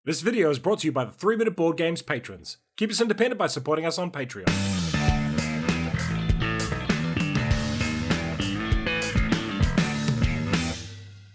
This video is brought to you by the 3 Minute Board Games patrons. Keep us independent by supporting us on Patreon.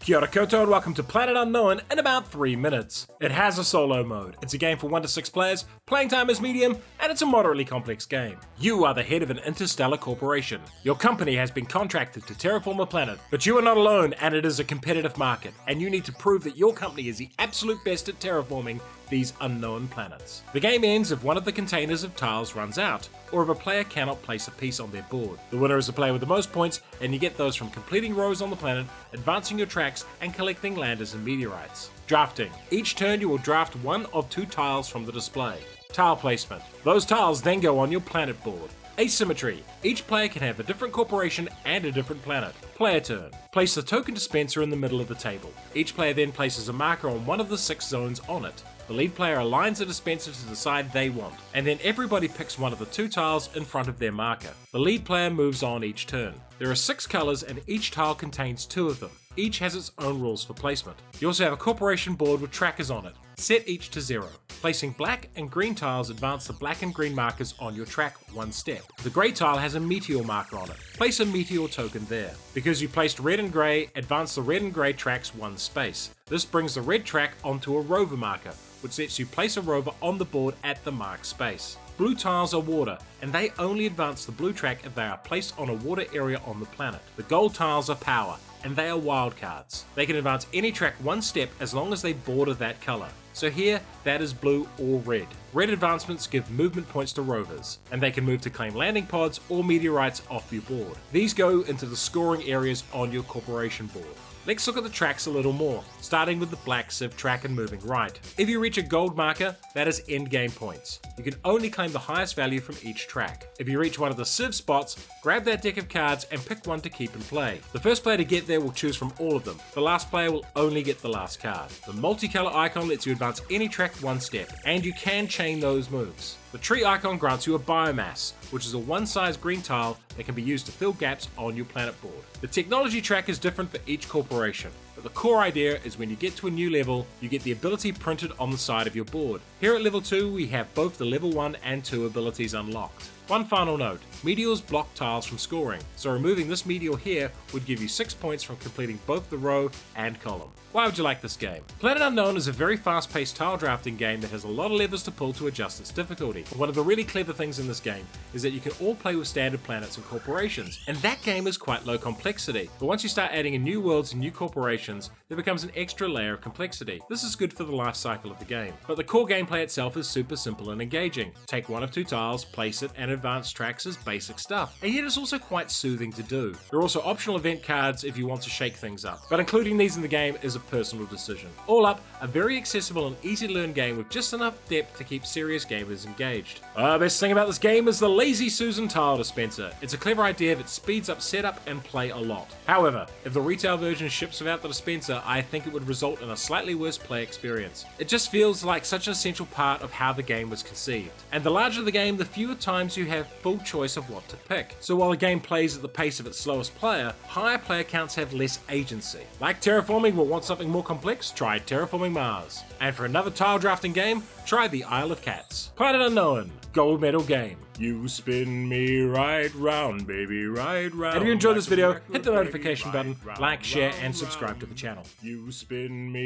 Kia ora koutou and welcome to Planet Unknown in about 3 minutes. It has a solo mode, it's a game for 1 to 6 players, playing time is medium, and it's a moderately complex game. You are the head of an interstellar corporation. Your company has been contracted to terraform a planet, but you are not alone and it is a competitive market, and you need to prove that your company is the absolute best at terraforming these unknown planets. The game ends if one of the containers of tiles runs out, or if a player cannot place a piece on their board. The winner is the player with the most points, and you get those from completing rows on the planet, advancing your tracks, and collecting landers and meteorites. Drafting. Each turn you will draft 1 of 2 tiles from the display. Tile placement. Those tiles then go on your planet board. Asymmetry. Each player can have a different corporation and a different planet. Player turn. Place the token dispenser in the middle of the table. Each player then places a marker on one of the 6 zones on it. The lead player aligns the dispenser to the side they want, and then everybody picks one of the 2 tiles in front of their marker. The lead player moves on each turn. There are 6 colors and each tile contains 2 of them. Each has its own rules for placement. You also have a corporation board with trackers on it. Set each to 0. Placing black and green tiles advance the black and green markers on your track 1 step. The grey tile has a meteor marker on it. Place a meteor token there. Because you placed red and grey, advance the red and grey tracks 1 space. This brings the red track onto a rover marker, which lets you place a rover on the board at the marked space. Blue tiles are water, and they only advance the blue track if they are placed on a water area on the planet. The gold tiles are power, and they are wildcards. They can advance any track 1 step as long as they border that color. So here, that is blue or red. Red advancements give movement points to rovers, and they can move to claim landing pods or meteorites off your board. These go into the scoring areas on your corporation board. Let's look at the tracks a little more, starting with the black Civ track and moving right. If you reach a gold marker, that is endgame points. You can only claim the highest value from each track. If you reach one of the Civ spots, grab that deck of cards and pick one to keep in play. The first player to get there will choose from all of them. The last player will only get the last card. The multicolor icon lets you advance any track 1 step, and you can chain those moves. The tree icon grants you a biomass, which is a 1-size green tile that can be used to fill gaps on your planet board. The technology track is different for each corporation, but the core idea is when you get to a new level, you get the ability printed on the side of your board. Here at level 2, we have both the level 1 and 2 abilities unlocked. One final note, meteors block tiles from scoring, so removing this meteor here would give you 6 points from completing both the row and column. Why would you like this game? Planet Unknown is a very fast-paced tile drafting game that has a lot of levers to pull to adjust its difficulty. One of the really clever things in this game is that you can all play with standard planets and corporations, and that game is quite low complexity. But once you start adding in new worlds and new corporations, there becomes an extra layer of complexity. This is good for the life cycle of the game. But the core gameplay itself is super simple and engaging. Take one of 2 tiles, place it, and advance tracks is basic stuff, and yet it's also quite soothing to do. There are also optional event cards if you want to shake things up, but including these in the game is a personal decision. All up, a very accessible and easy to learn game with just enough depth to keep serious gamers engaged. Best thing about this game is the Lazy Susan tile dispenser. It's a clever idea that speeds up setup and play a lot. However, if the retail version ships without the dispenser, I think it would result in a slightly worse play experience. It just feels like such an essential part of how the game was conceived. And the larger the game, the fewer times you have full choice of what to pick. So while the game plays at the pace of its slowest player, higher player counts have less agency. Like terraforming but want something more complex? Try Terraforming Mars. And for another tile drafting game, try the Isle of Cats. Planet Unknown, gold medal game. You spin me right round, baby, right round. And if you enjoyed this video, hit the notification button, like, share, and subscribe to the channel. You spin me